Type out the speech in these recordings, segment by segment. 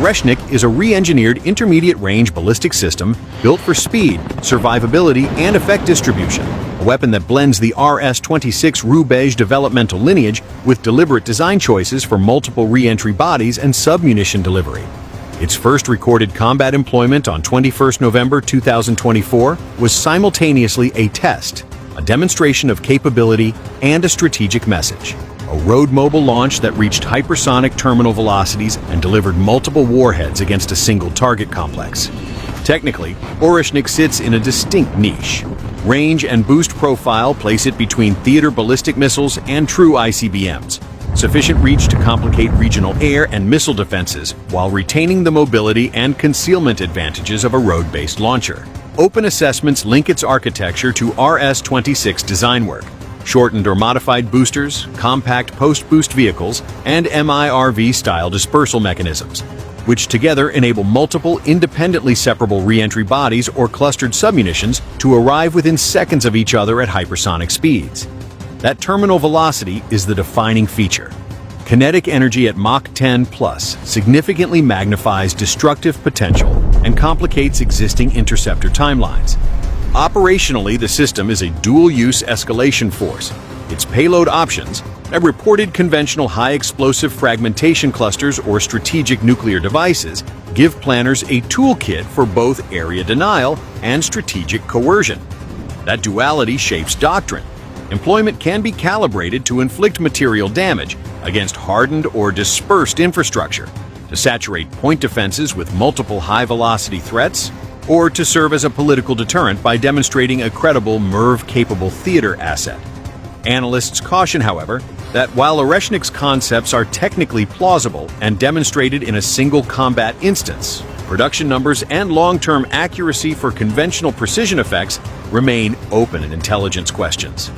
Oreshnik is a re-engineered intermediate-range ballistic system built for speed, survivability, and effect distribution, a weapon that blends the RS-26 Roubaix developmental lineage with deliberate design choices for multiple re-entry bodies and submunition delivery. Its first recorded combat employment on 21 November 2024 was simultaneously a test, a demonstration of capability, and a strategic message. A road-mobile launch that reached hypersonic terminal velocities and delivered multiple warheads against a single target complex. Technically, Oreshnik sits in a distinct niche. Range and boost profile place it between theater ballistic missiles and true ICBMs. Sufficient reach to complicate regional air and missile defenses while retaining the mobility and concealment advantages of a road-based launcher. Open assessments link its architecture to RS-26 design work. Shortened or modified boosters, compact post-boost vehicles, and MIRV-style dispersal mechanisms, which together enable multiple independently separable re-entry bodies or clustered submunitions to arrive within seconds of each other at hypersonic speeds. That terminal velocity is the defining feature. Kinetic energy at Mach 10 plus significantly magnifies destructive potential and complicates existing interceptor timelines. Operationally, the system is a dual-use escalation force. Its payload options, reported conventional high-explosive fragmentation clusters or strategic nuclear devices, give planners a toolkit for both area denial and strategic coercion. That duality shapes doctrine. Employment can be calibrated to inflict material damage against hardened or dispersed infrastructure, to saturate point defenses with multiple high-velocity threats, or to serve as a political deterrent by demonstrating a credible MIRV-capable theater asset. Analysts caution, however, that while Oreshnik's concepts are technically plausible and demonstrated in a single combat instance, production numbers and long-term accuracy for conventional precision effects remain open intelligence questions.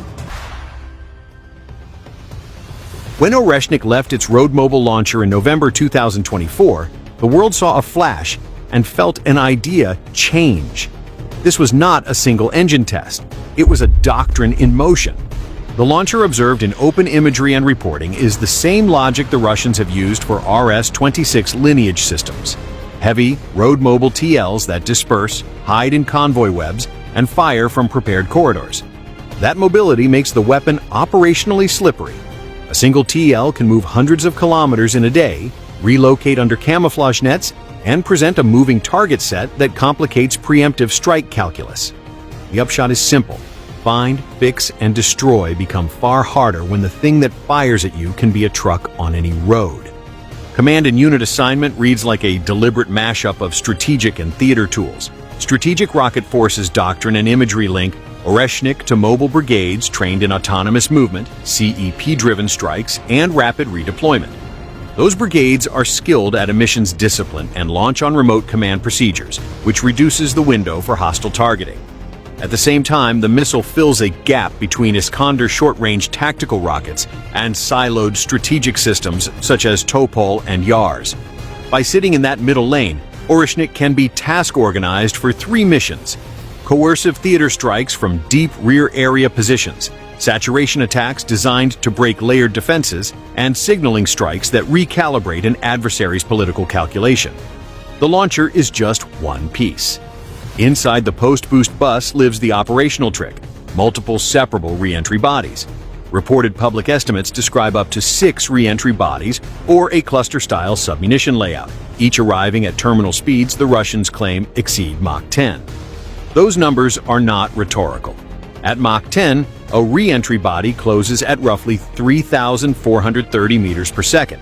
When Oreshnik left its road-mobile launcher in November 2024, the world saw a flash and felt an idea change. This was not a single engine test. It was a doctrine in motion. The launcher observed in open imagery and reporting is the same logic the Russians have used for RS-26 lineage systems. Heavy, road-mobile TLs that disperse, hide in convoy webs, and fire from prepared corridors. That mobility makes the weapon operationally slippery. A single TL can move hundreds of kilometers in a day, relocate under camouflage nets, and present a moving target set that complicates preemptive strike calculus. The upshot is simple. Find, fix, and destroy become far harder when the thing that fires at you can be a truck on any road. Command and unit assignment reads like a deliberate mashup of strategic and theater tools. Strategic Rocket Forces doctrine and imagery link Oreshnik to mobile brigades trained in autonomous movement, CEP-driven strikes, and rapid redeployment. Those brigades are skilled at emissions discipline and launch on remote command procedures, which reduces the window for hostile targeting. At the same time, the missile fills a gap between Iskander short-range tactical rockets and siloed strategic systems such as Topol and Yars. By sitting in that middle lane, Oreshnik can be task-organized for 3 missions: coercive theater strikes from deep rear area positions, saturation attacks designed to break layered defenses, and signaling strikes that recalibrate an adversary's political calculation. The launcher is just one piece. Inside the post-boost bus lives the operational trick: multiple separable re-entry bodies. Reported public estimates describe up to 6 re-entry bodies or a cluster-style submunition layout, each arriving at terminal speeds the Russians claim exceed Mach 10. Those numbers are not rhetorical. At Mach 10, a re-entry body closes at roughly 3,430 meters per second.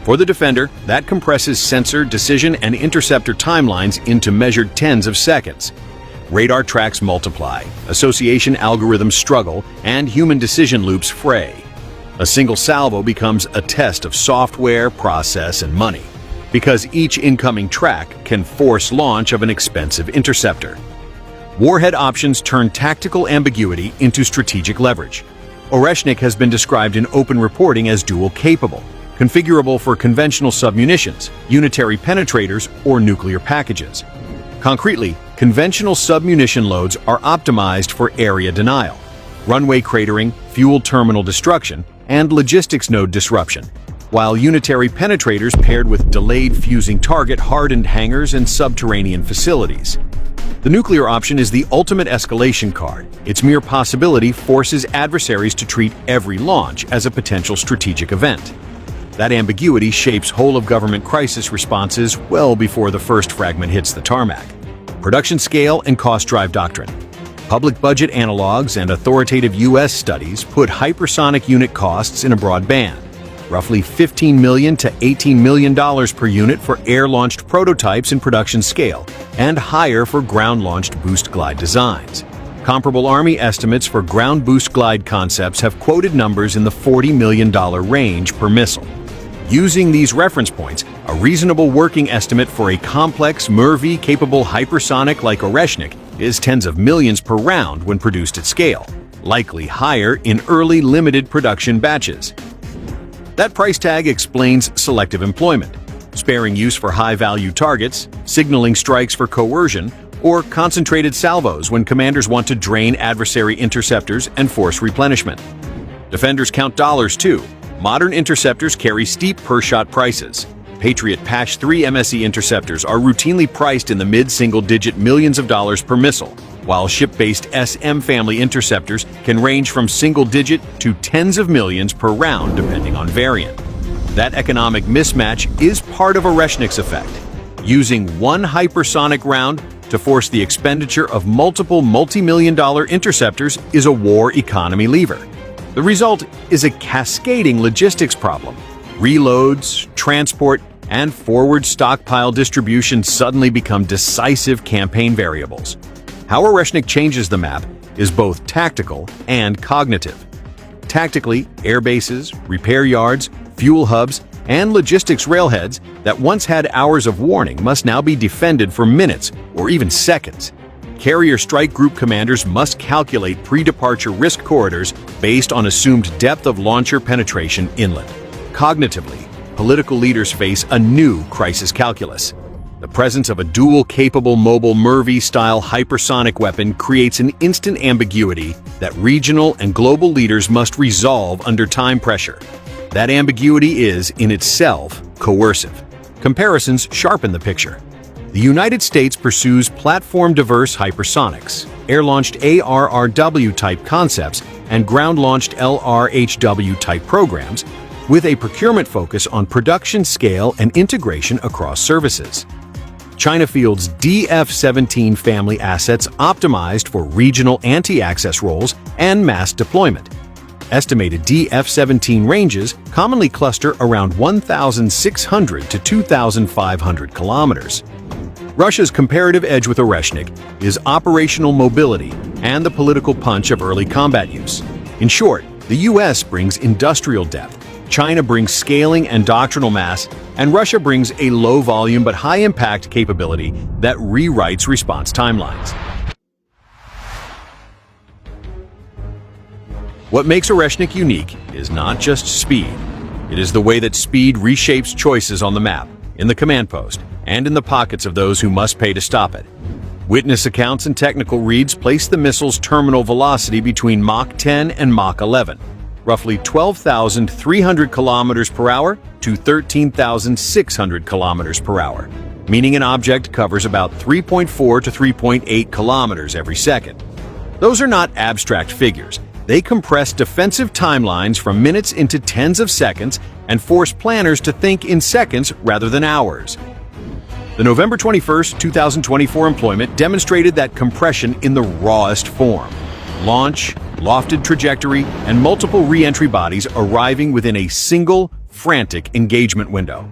For the defender, that compresses sensor, decision, and interceptor timelines into measured tens of seconds. Radar tracks multiply, association algorithms struggle, and human decision loops fray. A single salvo becomes a test of software, process, and money, because each incoming track can force launch of an expensive interceptor. Warhead options turn tactical ambiguity into strategic leverage. Oreshnik has been described in open reporting as dual-capable, configurable for conventional submunitions, unitary penetrators, or nuclear packages. Concretely, conventional submunition loads are optimized for area denial, runway cratering, fuel terminal destruction, and logistics node disruption. while unitary penetrators paired with delayed fusing target hardened hangars and subterranean facilities. The nuclear option is the ultimate escalation card. Its mere possibility forces adversaries to treat every launch as a potential strategic event. That ambiguity shapes whole-of-government crisis responses well before the first fragment hits the tarmac. Production scale and cost drive doctrine. Public budget analogs and authoritative U.S. studies put hypersonic unit costs in a broad band, roughly $15 million to $18 million per unit for air-launched prototypes in production scale, and higher for ground-launched boost glide designs. Comparable Army estimates for ground boost glide concepts have quoted numbers in the $40 million range per missile. Using these reference points, a reasonable working estimate for a complex MIRV-capable hypersonic like Oreshnik is tens of millions per round when produced at scale, likely higher in early limited production batches. That price tag explains selective employment, sparing use for high-value targets, signaling strikes for coercion, or concentrated salvos when commanders want to drain adversary interceptors and force replenishment. Defenders count dollars too. Modern interceptors carry steep per-shot prices. Patriot Pash-3 MSE interceptors are routinely priced in the mid-single-digit millions of dollars per missile, while ship-based SM family interceptors can range from single-digit to tens of millions per round depending on variant. That economic mismatch is part of Oreshnik's effect. Using one hypersonic round to force the expenditure of multiple multi-million-dollar interceptors is a war economy lever. The result is a cascading logistics problem. Reloads, transport, and forward stockpile distribution suddenly become decisive campaign variables. How Oreshnik changes the map is both tactical and cognitive. Tactically, air bases, repair yards, fuel hubs, and logistics railheads that once had hours of warning must now be defended for minutes or even seconds. Carrier strike group commanders must calculate pre-departure risk corridors based on assumed depth of launcher penetration inland. Cognitively, political leaders face a new crisis calculus. The presence of a dual-capable mobile MIRV-style hypersonic weapon creates an instant ambiguity that regional and global leaders must resolve under time pressure. That ambiguity is, in itself, coercive. Comparisons sharpen the picture. The United States pursues platform-diverse hypersonics, air-launched ARRW-type concepts, and ground-launched LRHW-type programs, with a procurement focus on production scale and integration across services. China fields DF-17 family assets optimized for regional anti-access roles and mass deployment. Estimated DF-17 ranges commonly cluster around 1,600 to 2,500 kilometers. Russia's comparative edge with Oreshnik is operational mobility and the political punch of early combat use. In short, the U.S. brings industrial depth, China brings scaling and doctrinal mass, and Russia brings a low-volume but high-impact capability that rewrites response timelines. What makes Oreshnik unique is not just speed. It is the way that speed reshapes choices on the map, in the command post, and in the pockets of those who must pay to stop it. Witness accounts and technical reads place the missile's terminal velocity between Mach 10 and Mach 11, roughly 12,300 kilometers per hour to 13,600 kilometers per hour, meaning an object covers about 3.4 to 3.8 kilometers every second. Those are not abstract figures. They compress defensive timelines from minutes into tens of seconds and force planners to think in seconds rather than hours. The November 21, 2024 employment demonstrated that compression in the rawest form. Launch, lofted trajectory, and multiple re-entry bodies arriving within a single, frantic engagement window.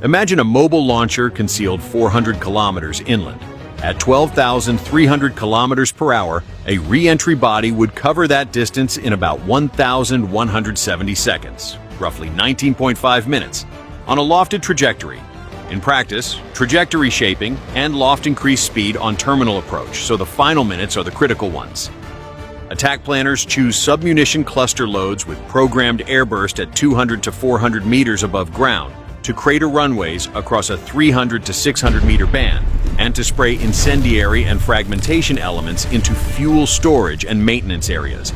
Imagine a mobile launcher concealed 400 kilometers inland. At 12,300 kilometers per hour, a re-entry body would cover that distance in about 1,170 seconds, roughly 19.5 minutes, on a lofted trajectory. In practice, trajectory shaping and loft increase speed on terminal approach, so the final minutes are the critical ones. Attack planners choose submunition cluster loads with programmed airburst at 200 to 400 meters above ground to crater runways across a 300 to 600 meter band and to spray incendiary and fragmentation elements into fuel storage and maintenance areas.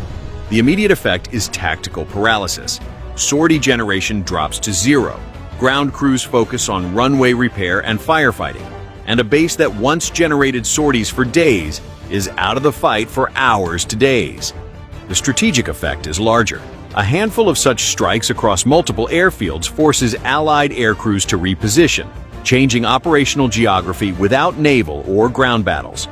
The immediate effect is tactical paralysis. sortie generation drops to zero. Ground crews focus on runway repair and firefighting, and a base that once generated sorties for days is out of the fight for hours to days. The strategic effect is larger. A handful of such strikes across multiple airfields forces Allied air crews to reposition, changing operational geography without naval or ground battles.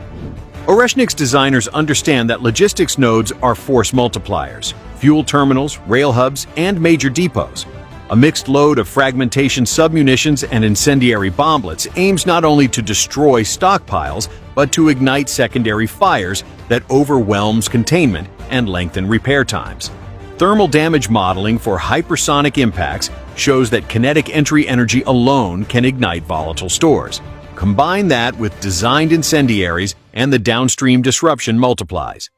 Oreshnik's designers understand that logistics nodes are force multipliers: fuel terminals, rail hubs, and major depots. A mixed load of fragmentation submunitions and incendiary bomblets aims not only to destroy stockpiles, but to ignite secondary fires that overwhelms containment and lengthen repair times. Thermal damage modeling for hypersonic impacts shows that kinetic entry energy alone can ignite volatile stores. Combine that with designed incendiaries and the downstream disruption multiplies.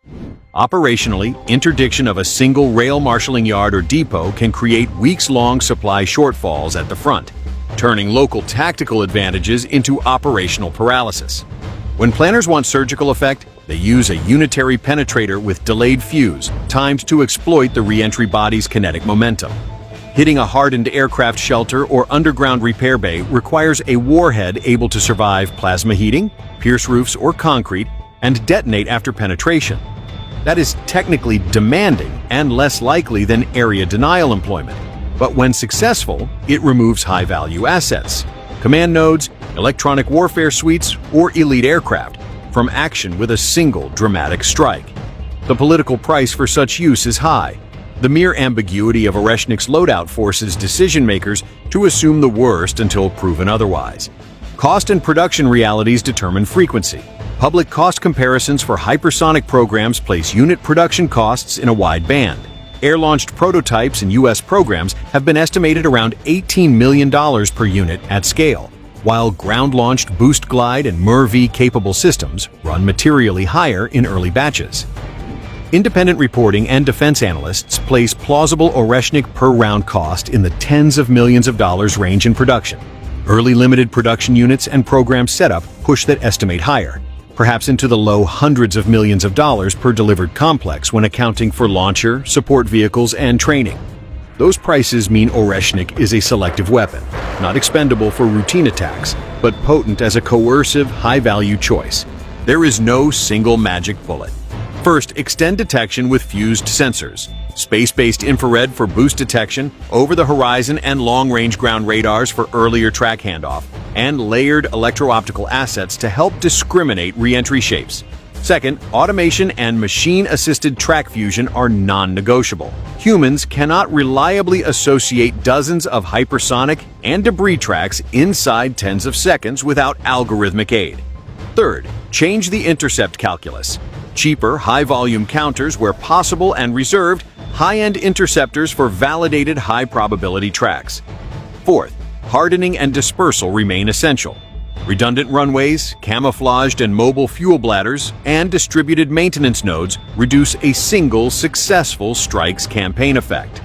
Operationally, interdiction of a single rail marshalling yard or depot can create weeks-long supply shortfalls at the front, turning local tactical advantages into operational paralysis. When planners want surgical effect, they use a unitary penetrator with delayed fuse, timed to exploit the re-entry body's kinetic momentum. Hitting a hardened aircraft shelter or underground repair bay requires a warhead able to survive plasma heating, pierce roofs or concrete, and detonate after penetration. That is technically demanding and less likely than area denial employment. But when successful, it removes high-value assets, command nodes, electronic warfare suites, or elite aircraft from action with a single dramatic strike. The political price for such use is high. The mere ambiguity of Oreshnik's loadout forces decision-makers to assume the worst until proven otherwise. Cost and production realities determine frequency. Public cost comparisons for hypersonic programs place unit production costs in a wide band. Air-launched prototypes in U.S. programs have been estimated around $18 million per unit at scale, while ground-launched boost glide and MIR-V-capable systems run materially higher in early batches. Independent reporting and defense analysts place plausible Oreshnik per-round cost in the tens of millions of dollars range in production. Early limited production units and program setup push that estimate higher, perhaps into the low hundreds of millions of dollars per delivered complex when accounting for launcher, support vehicles, and training. Those prices mean Oreshnik is a selective weapon, not expendable for routine attacks, but potent as a coercive, high-value choice. There is no single magic bullet. First, extend detection with fused sensors, space-based infrared for boost detection, over-the-horizon and long-range ground radars for earlier track handoff, and layered electro-optical assets to help discriminate re-entry shapes. Second, automation and machine-assisted track fusion are non-negotiable. Humans cannot reliably associate dozens of hypersonic and debris tracks inside tens of seconds without algorithmic aid. Third, change the intercept calculus. Cheaper, high-volume counters where possible and reserved high-end interceptors for validated high-probability tracks. Fourth, hardening and dispersal remain essential. Redundant runways, camouflaged and mobile fuel bladders, and distributed maintenance nodes reduce a single successful strike's campaign effect.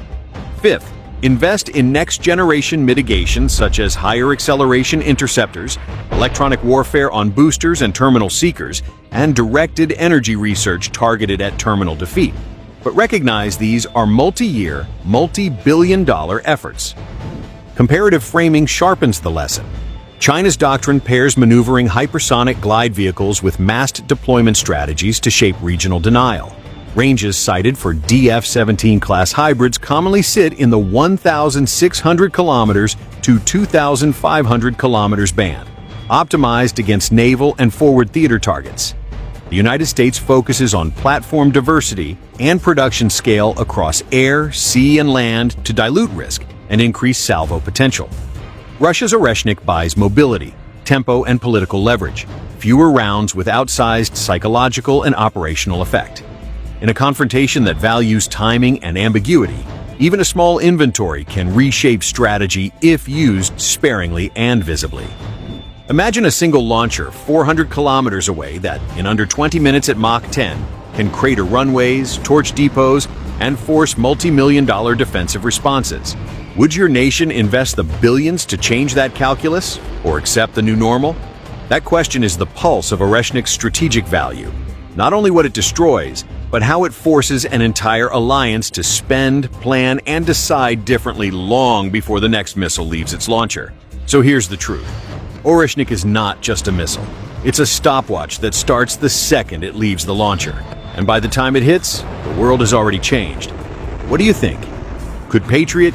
Fifth, invest in next-generation mitigation such as higher acceleration interceptors, electronic warfare on boosters and terminal seekers, and directed energy research targeted at terminal defeat. But recognize these are multi-year, multi-billion-dollar efforts. Comparative framing sharpens the lesson. China's doctrine pairs maneuvering hypersonic glide vehicles with massed deployment strategies to shape regional denial. Ranges cited for DF-17 class hybrids commonly sit in the 1,600 kilometers to 2,500 kilometers band, optimized against naval and forward theater targets. The United States focuses on platform diversity and production scale across air, sea, and land to dilute risk and increase salvo potential. Russia's Oreshnik buys mobility, tempo, and political leverage, fewer rounds with outsized psychological and operational effect. In a confrontation that values timing and ambiguity, even a small inventory can reshape strategy if used sparingly and visibly. Imagine a single launcher 400 kilometers away that, in under 20 minutes at Mach 10, can crater runways, torch depots, and force multi-million-dollar defensive responses. Would your nation invest the billions to change that calculus, or accept the new normal? That question is the pulse of Oreshnik's strategic value. Not only what it destroys, but how it forces an entire alliance to spend, plan, and decide differently long before the next missile leaves its launcher. So here's the truth. Oreshnik is not just a missile. It's a stopwatch that starts the second it leaves the launcher. And by the time it hits, the world has already changed. What do you think? Could Patriot